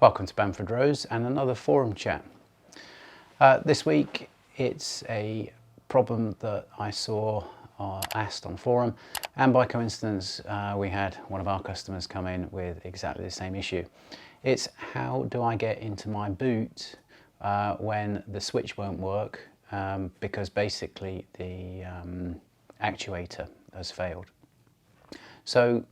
Welcome to Bamfordrose and another forum chat. This week it's a problem that I saw on Aston forum, and by coincidence we had one of our customers come in with exactly the same issue. It's how do I get into my boot when the switch won't work because basically the actuator has failed. So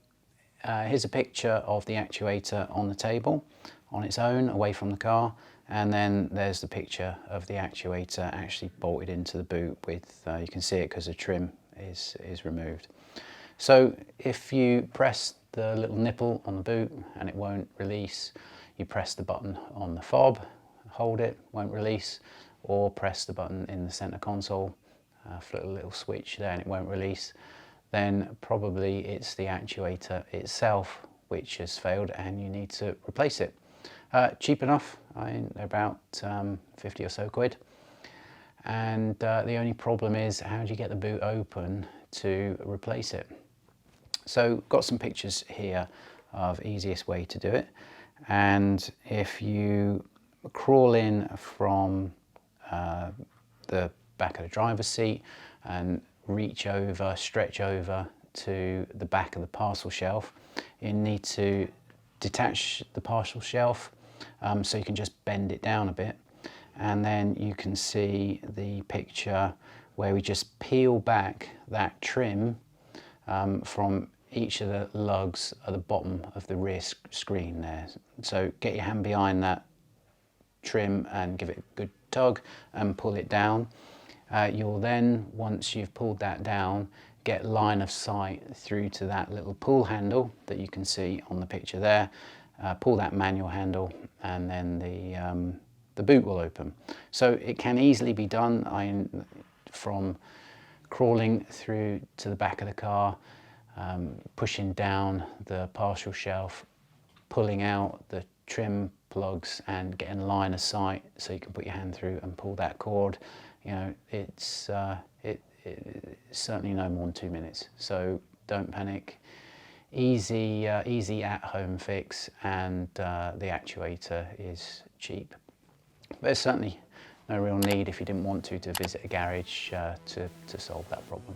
here's a picture of the actuator on the table on its own away from the car, and then there's the picture of the actuator actually bolted into the boot with you can see it because the trim is removed. So if you press the little nipple on the boot and it won't release, you press the button on the fob, hold it, won't release, or press the button in the center console, flick a little switch there and it won't release, then probably it's the actuator itself which has failed and you need to replace it. Cheap enough, they're about 50 or so quid. And the only problem is, how do you get the boot open to replace it? So got some pictures here of easiest way to do it. And if you crawl in from the back of the driver's seat and reach over, stretch over to the back of the parcel shelf, you need to detach the parcel shelf so you can just bend it down a bit, and then you can see the picture where we just peel back that trim from each of the lugs at the bottom of the rear screen there. So get your hand behind that trim and give it a good tug and pull it down. You'll then, once you've pulled that down, get line of sight through to that little pull handle that you can see on the picture there. Pull that manual handle and then the boot will open. So it can easily be done from crawling through to the back of the car, pushing down the partial shelf, pulling out the trim plugs and getting line of sight so you can put your hand through and pull that cord. You know, it's certainly no more than 2 minutes, so don't panic. Easy at-home fix, and the actuator is cheap. But there's certainly no real need, if you didn't want to visit a garage to solve that problem.